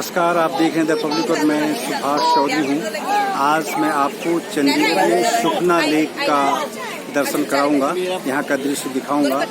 नमस्कार, आप देख रहे हैं द पब्लिक और मैं सुभाष चौधरी हूँ। आज मैं आपको चंडीगढ़ में सुखना लेक का दर्शन कराऊंगा, यहाँ का दृश्य दिखाऊंगा।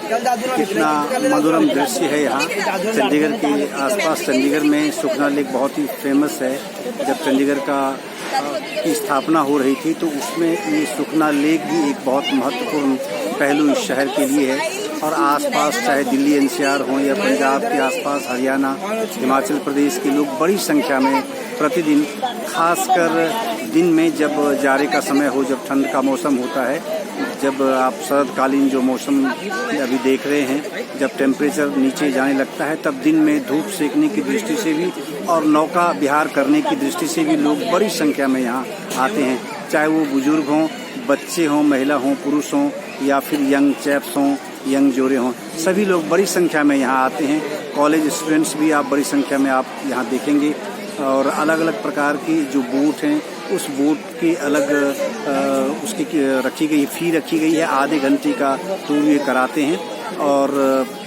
कितना मनोरम दृश्य है यहाँ चंडीगढ़ के आसपास। चंडीगढ़ में सुखना लेक बहुत ही फेमस है। जब चंडीगढ़ की स्थापना हो रही थी तो उसमें ये सुखना लेक भी एक बहुत महत्वपूर्ण पहलू इस शहर के लिए है। और आसपास चाहे दिल्ली एनसीआर हो या पंजाब के आसपास हरियाणा, हिमाचल प्रदेश के लोग बड़ी संख्या में प्रतिदिन, खासकर दिन में जब जाड़े का समय हो, जब ठंड का मौसम होता है, जब आप शरदकालीन जो मौसम अभी देख रहे हैं, जब टेम्परेचर नीचे जाने लगता है, तब दिन में धूप सेकने की दृष्टि से भी और नौका विहार करने की दृष्टि से भी लोग बड़ी संख्या में यहाँ आते हैं। चाहे वो बुजुर्ग हों, बच्चे हों, महिला हों, पुरुष हों या फिर यंग चैप्स हों, यंग जोड़े हों, सभी लोग बड़ी संख्या में यहाँ आते हैं। कॉलेज स्टूडेंट्स भी आप बड़ी संख्या में आप यहाँ देखेंगे। और अलग अलग प्रकार की जो बोट हैं, उस बोट की अलग उसकी रखी गई फ़ी रखी गई है। आधे घंटे का टूर ये कराते हैं और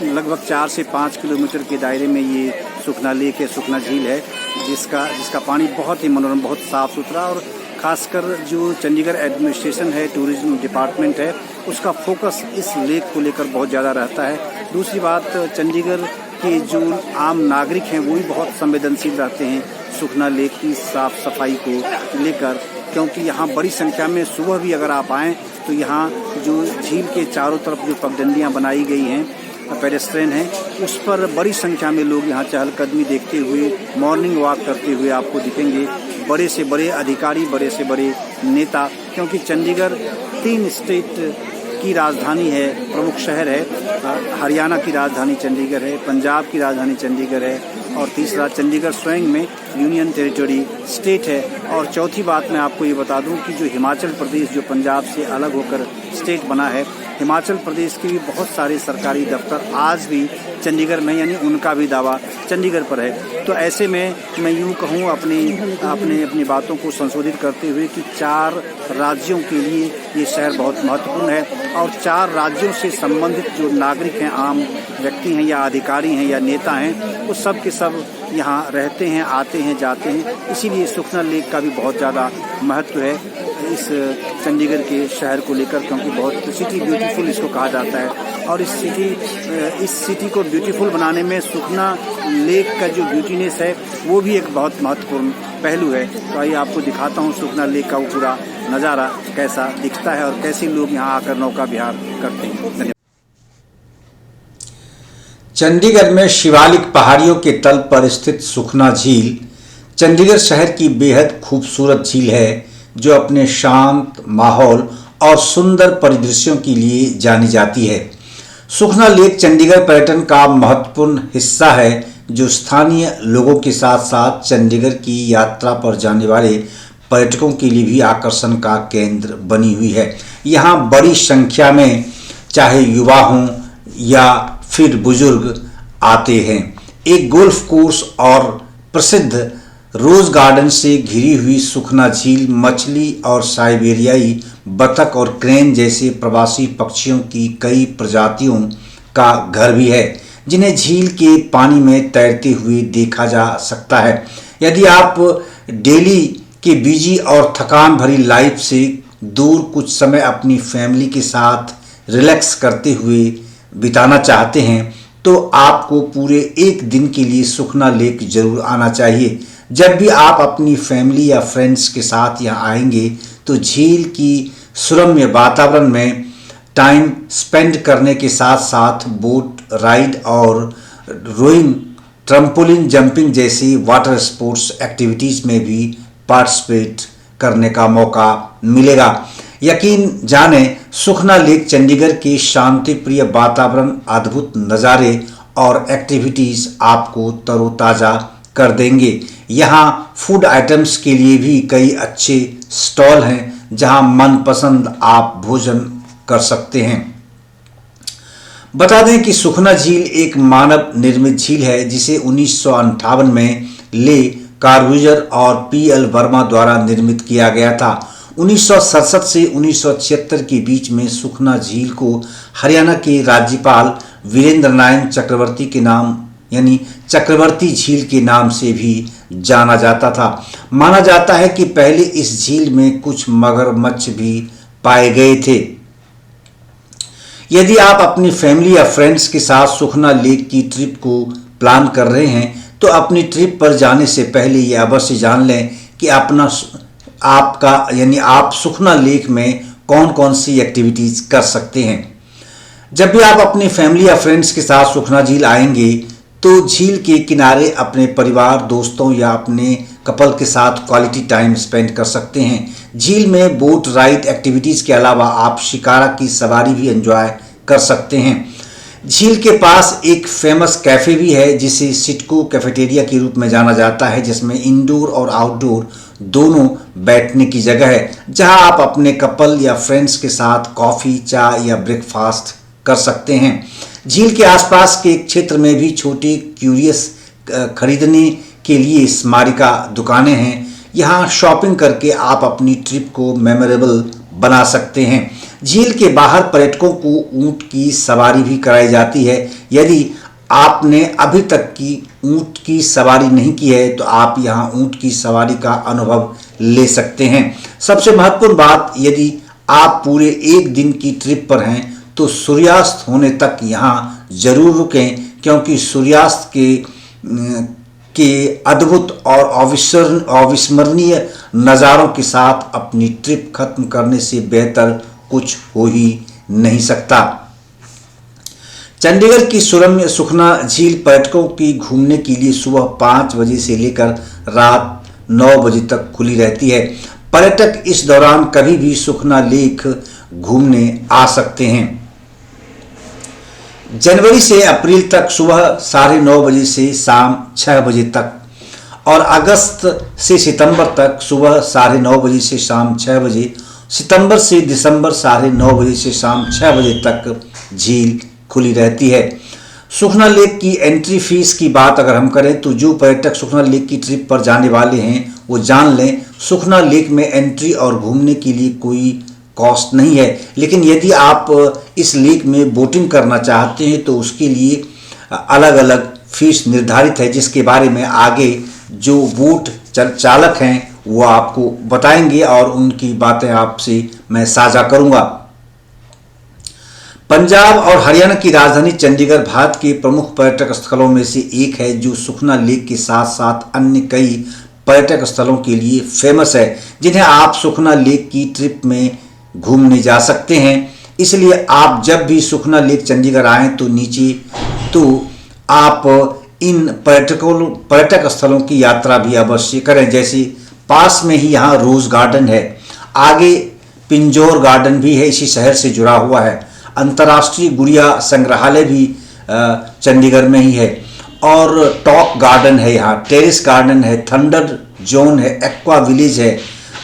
लगभग 4 से 5 किलोमीटर के दायरे में ये सुखना लेक है, सुखना झील है, जिसका पानी बहुत ही मनोरम, बहुत साफ़ सुथरा। और खासकर जो चंडीगढ़ एडमिनिस्ट्रेशन है, टूरिज्म डिपार्टमेंट है, उसका फोकस इस लेक को लेकर बहुत ज़्यादा रहता है। दूसरी बात, चंडीगढ़ के जो आम नागरिक हैं वो भी बहुत संवेदनशील रहते हैं सुखना लेक की साफ़ सफाई को लेकर, क्योंकि यहाँ बड़ी संख्या में सुबह भी अगर आप आएँ तो यहाँ जो झील के चारों तरफ जो पगडंडियाँ बनाई गई हैं, पेडेस्ट्रियन है, उस पर बड़ी संख्या में लोग यहाँ चहलकदमी देखते हुए, मॉर्निंग वॉक करते हुए आपको दिखेंगे। बड़े से बड़े अधिकारी, बड़े से बड़े नेता, क्योंकि चंडीगढ़ 3 स्टेट की राजधानी है, प्रमुख शहर है। हरियाणा की राजधानी चंडीगढ़ है, पंजाब की राजधानी चंडीगढ़ है, और तीसरा चंडीगढ़ स्वयं में यूनियन टेरिटरी स्टेट है। और चौथी बात मैं आपको ये बता दूं कि जो हिमाचल प्रदेश, जो पंजाब से अलग होकर स्टेट बना है, हिमाचल प्रदेश के भी बहुत सारे सरकारी दफ्तर आज भी चंडीगढ़ में, यानी उनका भी दावा चंडीगढ़ पर है। तो ऐसे में मैं यूँ कहूँ अपनी बातों को संशोधित करते हुए कि 4 राज्यों के लिए ये शहर बहुत महत्वपूर्ण है। और 4 राज्यों से संबंधित जो नागरिक हैं, आम व्यक्ति हैं या अधिकारी हैं या नेता हैं, वो सब के सब यहाँ रहते हैं, आते हैं, जाते हैं। इसीलिए सुखना लेक का भी बहुत ज़्यादा महत्व है इस चंडीगढ़ के शहर को लेकर, क्योंकि बहुत सिटी ब्यूटीफुल इसको कहा जाता है। और इस सिटी को ब्यूटीफुल बनाने में सुखना लेक का जो ब्यूटीनेस है वो भी एक बहुत महत्वपूर्ण पहलू है। तो आइए आपको दिखाता हूँ सुखना लेक का वो पूरा नज़ारा कैसा दिखता है और कैसे लोग यहाँ आकर नौका विहार करते हैं। धन्यवाद। चंडीगढ़ में शिवालिक पहाड़ियों के तल पर स्थित सुखना झील चंडीगढ़ शहर की बेहद खूबसूरत झील है, जो अपने शांत माहौल और सुंदर परिदृश्यों के लिए जानी जाती है। सुखना लेक चंडीगढ़ पर्यटन का महत्वपूर्ण हिस्सा है, जो स्थानीय लोगों के साथ साथ चंडीगढ़ की यात्रा पर जाने वाले पर्यटकों के लिए भी आकर्षण का केंद्र बनी हुई है। यहाँ बड़ी संख्या में चाहे युवा हों या फिर बुजुर्ग आते हैं। एक गोल्फ कोर्स और प्रसिद्ध रोज गार्डन से घिरी हुई सुखना झील मछली और साइबेरियाई बतख और क्रेन जैसे प्रवासी पक्षियों की कई प्रजातियों का घर भी है, जिन्हें झील के पानी में तैरते हुए देखा जा सकता है। यदि आप डेली के बिजी और थकान भरी लाइफ से दूर कुछ समय अपनी फैमिली के साथ रिलैक्स करते हुए बिताना चाहते हैं, तो आपको पूरे एक दिन के लिए सुखना लेक जरूर आना चाहिए। जब भी आप अपनी फैमिली या फ्रेंड्स के साथ यहाँ आएंगे तो झील की सुरम्य वातावरण में टाइम स्पेंड करने के साथ साथ बोट राइड और रोइंग, ट्रम्पोलिन जंपिंग जैसी वाटर स्पोर्ट्स एक्टिविटीज़ में भी पार्टिसिपेट करने का मौका मिलेगा। यकीन जाने, सुखना लेक चंडीगढ़ के शांतिप्रिय वातावरण, अद्भुत नज़ारे और एक्टिविटीज़ आपको तरोताज़ा कर देंगे। यहाँ फूड आइटम्स के लिए भी कई अच्छे स्टॉल हैं, जहाँ मनपसंद आप भोजन कर सकते हैं। बता दें कि सुखना झील एक मानव निर्मित झील है, जिसे 1958 में ले कार्बूजर और पीएल वर्मा द्वारा निर्मित किया गया था। 1967 से 1976 के बीच में सुखना झील को हरियाणा के राज्यपाल वीरेंद्र नारायण चक्रवर्ती के नाम यानी चक्रवर्ती झील के नाम से भी जाना जाता था। माना जाता है कि पहले इस झील में कुछ मगरमच्छ भी पाए गए थे। यदि आप अपनी फैमिली या फ्रेंड्स के साथ सुखना लेक की ट्रिप को प्लान कर रहे हैं तो अपनी ट्रिप पर जाने से पहले ये अवश्य जान लें कि आप सुखना लेक में कौन कौन सी एक्टिविटीज कर सकते हैं। जब भी आप अपनी फैमिली या फ्रेंड्स के साथ सुखना झील आएंगे तो झील के किनारे अपने परिवार, दोस्तों या अपने कपल के साथ क्वालिटी टाइम स्पेंड कर सकते हैं। झील में बोट राइड एक्टिविटीज़ के अलावा आप शिकारा की सवारी भी एंजॉय कर सकते हैं। झील के पास एक फेमस कैफ़े भी है जिसे सिटको कैफेटेरिया के रूप में जाना जाता है, जिसमें इंडोर और आउटडोर दोनों बैठने की जगह है, जहां आप अपने कपल या फ्रेंड्स के साथ कॉफ़ी, चाय या ब्रेकफास्ट कर सकते हैं। झील के आसपास के क्षेत्र में भी छोटे क्यूरियस खरीदने के लिए स्मारिका दुकानें हैं। यहाँ शॉपिंग करके आप अपनी ट्रिप को मेमोरेबल बना सकते हैं। झील के बाहर पर्यटकों को ऊंट की सवारी भी कराई जाती है। यदि आपने अभी तक की ऊंट की सवारी नहीं की है तो आप यहाँ ऊंट की सवारी का अनुभव ले सकते हैं। सबसे महत्वपूर्ण बात, यदि आप पूरे एक दिन की ट्रिप पर हैं तो सूर्यास्त होने तक यहाँ जरूर रुकें, क्योंकि सूर्यास्त के अद्भुत और अविस्मरणीय नज़ारों के साथ अपनी ट्रिप खत्म करने से बेहतर कुछ हो ही नहीं सकता। चंडीगढ़ की सुरम्य सुखना झील पर्यटकों की घूमने के लिए सुबह 5 बजे से लेकर रात 9 बजे तक खुली रहती है। पर्यटक इस दौरान कभी भी सुखना लेक घूमने आ सकते हैं। जनवरी से अप्रैल तक सुबह 9:30 बजे से शाम 6 बजे तक और अगस्त से सितंबर तक सुबह 9:30 बजे से शाम 6 बजे, सितंबर से दिसंबर 9:30 बजे से शाम 6 बजे तक झील खुली रहती है। सुखना लेक की एंट्री फीस की बात अगर हम करें तो जो पर्यटक सुखना लेक की ट्रिप पर जाने वाले हैं वो जान लें, सुखना लेक में एंट्री और घूमने के लिए कोई कॉस्ट नहीं है। लेकिन यदि आप इस लेक में बोटिंग करना चाहते हैं तो उसके लिए अलग अलग फीस निर्धारित है, जिसके बारे में आगे जो बोट चालक हैं वो आपको बताएंगे और उनकी बातें आपसे मैं साझा करूंगा। पंजाब और हरियाणा की राजधानी चंडीगढ़ भारत के प्रमुख पर्यटक स्थलों में से एक है, जो सुखना लेक के साथ साथ अन्य कई पर्यटक स्थलों के लिए फेमस है, जिन्हें आप सुखना लेक की ट्रिप में घूमने जा सकते हैं। इसलिए आप जब भी सुखना लेक चंडीगढ़ आएँ तो आप इन पर्यटक स्थलों की यात्रा भी अवश्य करें। जैसे पास में ही यहाँ रोज़ गार्डन है, आगे पिंजौर गार्डन भी है, इसी शहर से जुड़ा हुआ है। अंतर्राष्ट्रीय गुड़िया संग्रहालय भी चंडीगढ़ में ही है और टॉप गार्डन है, यहाँ टेरिस गार्डन है, थंडर जोन है, एक्वा विलेज है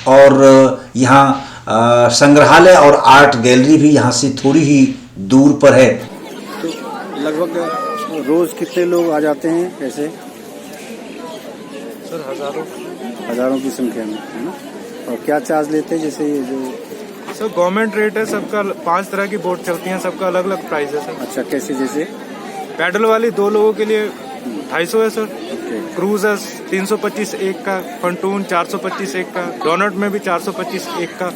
और यहाँ संग्रहालय और आर्ट गैलरी भी यहाँ से थोड़ी ही दूर पर है। तो लगभग रोज़ कितने लोग आ जाते हैं ऐसे? सर हज़ारों की संख्या में, है ना? और क्या चार्ज लेते हैं? जैसे ये जो सर गवर्नमेंट रेट है, सबका 5 तरह की बोट चलती हैं, सबका अलग अलग प्राइस है सर। अच्छा, कैसे? जैसे पैडल वाली 2 लोगों के लिए 250 है सर, ओके, क्रूजर 325 एक का, फंटून 425 एक का, डोनट में भी 425 एक का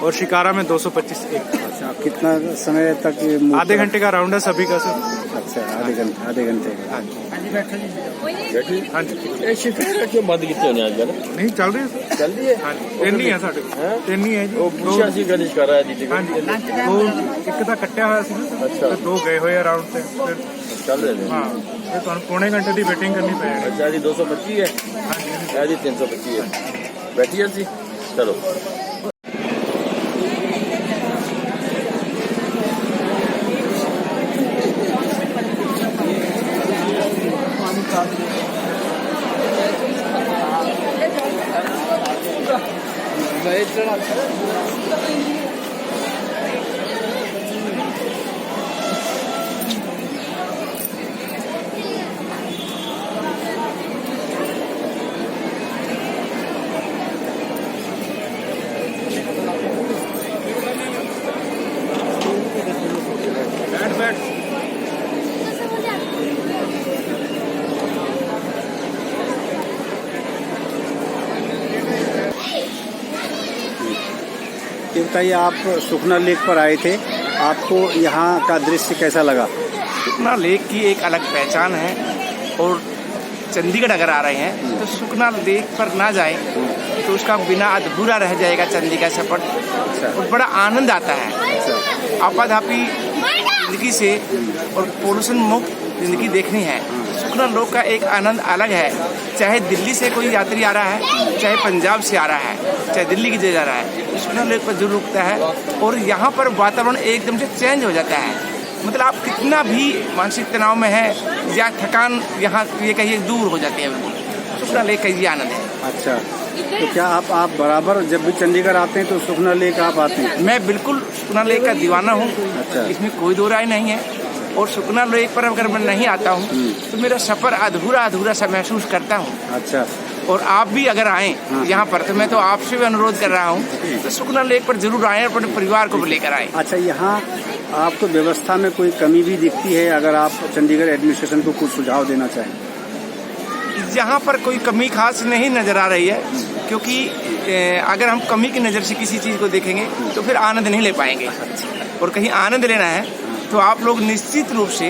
और शिकारा में 225 एक का। अच्छा, कितना समय तक ये आधे घंटे का राउंड है सभी का सर। अच्छा, आधे घंटे का। हाँ जी, शिकारा क्यों बंद किए होने आजकल? नहीं चल रही है सर, चल रही है। हाँ जी, 3 ही है साढ़े 3 ही है जी। ਉਹ ਪੁੱਛਿਆ ਸੀ ਕਦੇ ਸ਼ਿਕਾਰਾ ਦੀ हाँ जी, 2 ਇੱਕ ਤਾਂ ਕੱਟਿਆ ਹੋਇਆ ਸੀ ਨਾ, ਅੱਛਾ। ਤੇ 2 ਗਏ ਹੋਏ ਆ ਰਾउंड ਤੇ ਫਿਰ ਚੱਲ ਰਹੇ ਨੇ। ਹਾਂ ਇਹ ਤੁਹਾਨੂੰ ਪੌਣੇ ਘੰਟੇ ਦੀ ਵੇਟਿੰਗ ਕਰਨੀ ਪਏਗੀ। ਅੱਛਾ ਜੀ 225 ਹੈ, हाँ जी ਇਹ ਜੀ 325 ਹੈ। ਬੈਠੀਏ ਸੀ, ਚਲੋ। बैठ बताइए, आप सुखना लेक पर आए थे, आपको यहाँ का दृश्य कैसा लगा? सुखना लेक की एक अलग पहचान है और चंडीगढ़ अगर आ रहे हैं तो सुखना लेक पर ना जाएं तो उसका बिना अधूरा रह जाएगा चंडीगढ़ सफर। और बड़ा आनंद आता है। आपाधापी जिंदगी से और पोल्यूशन मुक्त जिंदगी देखनी है। सुखना लेक का एक आनंद अलग है। चाहे दिल्ली से कोई यात्री आ रहा है, चाहे पंजाब से आ रहा है, चाहे दिल्ली की जा रहा है, सुखना लेक पर जरूर रुकता है और यहाँ पर वातावरण एकदम से चेंज हो जाता है। मतलब आप कितना भी मानसिक तनाव में है या थकान यहाँ ये कहिए दूर हो जाती है बिल्कुल। सुखना लेक का ये आनंद है। अच्छा, तो क्या आप बराबर जब भी चंडीगढ़ आते हैं तो सुखना लेक आप आते हैं? मैं बिल्कुल सुखना लेक का दीवाना हूँ। अच्छा। इसमें कोई दो राय नहीं है। और सुखना लेक पर अगर मैं नहीं आता हूँ तो मेरा सफर अधूरा सा महसूस करता हूँ। अच्छा। और आप भी अगर आए यहाँ पर तो मैं तो आपसे भी अनुरोध कर रहा हूँ तो सुखना लेक पर जरूर आए और अपने परिवार को भी लेकर आए। अच्छा, यहाँ आपको व्यवस्था में कोई कमी भी दिखती है? अगर आप चंडीगढ़ एडमिनिस्ट्रेशन को कुछ सुझाव देना चाहें। यहाँ पर कोई कमी खास नहीं नजर आ रही है, क्योंकि अगर हम कमी की नज़र से किसी चीज़ को देखेंगे तो फिर आनंद नहीं ले पाएंगे। और कहीं आनंद लेना है तो आप लोग निश्चित रूप से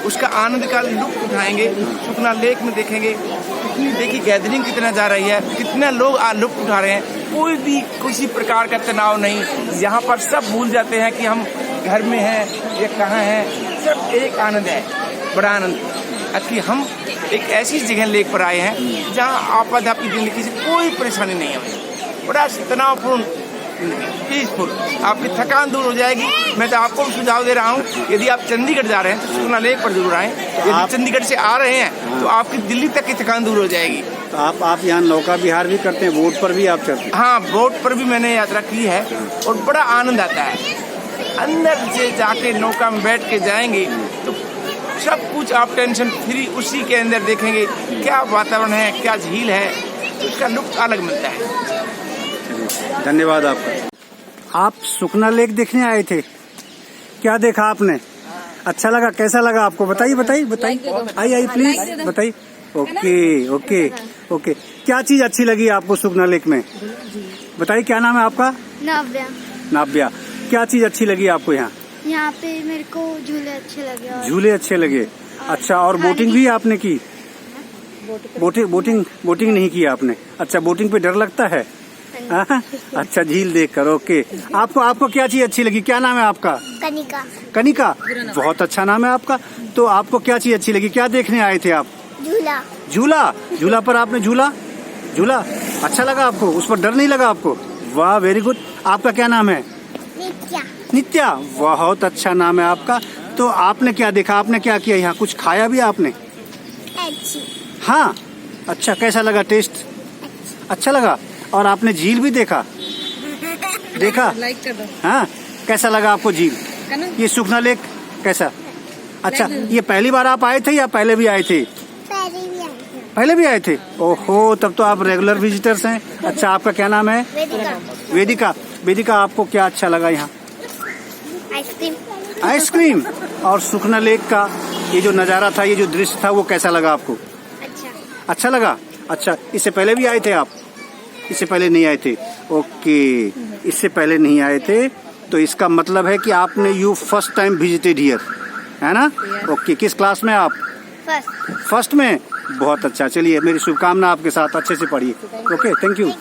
उसका आनंद का लुत्फ उठाएंगे। सुखना लेक में देखेंगे कितनी देखिए गैदरिंग कितना जा रही है, कितना लोग लुत्फ उठा रहे हैं। कोई भी किसी प्रकार का तनाव नहीं। यहाँ पर सब भूल जाते हैं कि हम घर में हैं या कहाँ हैं। सब एक आनंद है, बड़ा आनंद कि हम एक ऐसी जगह लेक पर आए हैं जहाँ आपाधापी जिंदगी से कोई परेशानी नहीं है। बड़ा तनावपूर्ण पीसफुल, आपकी थकान दूर हो जाएगी। मैं तो आपको सुझाव दे रहा हूँ, यदि आप चंडीगढ़ जा रहे हैं तो सुखना लेक पर जरूर आएं। यदि चंडीगढ़ से आ रहे हैं तो आपकी दिल्ली तक की थकान दूर हो जाएगी। तो आप यहाँ नौका विहार भी करते हैं, बोट पर भी आप चलते हैं? हाँ, बोट पर भी मैंने यात्रा की है और बड़ा आनंद आता है। अंदर से जाके नौका में बैठ के जाएंगे तो सब कुछ आप टेंशन फ्री उसी के अंदर देखेंगे। क्या वातावरण है, क्या झील है, उसका लुत्फ अलग मिलता है। धन्यवाद आपका। आप सुखना लेक देखने आए थे, क्या देखा आपने? अच्छा लगा? कैसा लगा आपको? बताइए। आइए प्लीज बताइए। ओके। क्या चीज अच्छी लगी आपको सुखना लेक में? बताइए, क्या नाम है आपका? नाव्या। क्या चीज अच्छी लगी आपको यहाँ? यहाँ पे मेरे को झूले अच्छे लगे। झूले अच्छे लगे। अच्छा, और बोटिंग भी आपने की? बोटिंग नहीं की आपने? अच्छा, बोटिंग पे डर लगता है? अच्छा, झील देखकर। ओके। आपको क्या चीज अच्छी लगी? क्या नाम है आपका? कनिका। बहुत अच्छा नाम है आपका। तो आपको क्या चीज अच्छी लगी? क्या देखने आए थे आप? झूला पर आपने झूला अच्छा लगा आपको? उस पर डर नहीं लगा आपको? वाह, वेरी गुड। आपका क्या नाम है? नित्या। बहुत अच्छा नाम है आपका। तो आपने क्या देखा? आपने क्या किया यहाँ? कुछ खाया भी आपने? हाँ। अच्छा, कैसा लगा? टेस्ट अच्छा लगा? और आपने झील भी देखा? लाइक कर दो। हाँ, कैसा लगा आपको झील? ये सुखना लेक कैसा? अच्छा, ये पहली बार आप आए थे या पहले भी आए थे? पहले भी आए थे। ओहो, तब तो आप रेगुलर विजिटर्स हैं। अच्छा, आपका क्या नाम है? वेदिका। आपको क्या अच्छा लगा यहाँ? आइसक्रीम। और सुखना लेक का ये जो नज़ारा था, ये जो दृश्य था, वो कैसा लगा आपको? अच्छा लगा। अच्छा, इससे पहले भी आए थे आप? इससे पहले नहीं आए थे। ओके, इससे पहले नहीं आए थे, तो इसका मतलब है कि आपने you first time visited here, है ना? ओके। किस क्लास में आप? फर्स्ट में। बहुत अच्छा। चलिए, मेरी शुभकामना आपके साथ। अच्छे से पढ़िए। Okay, thank you.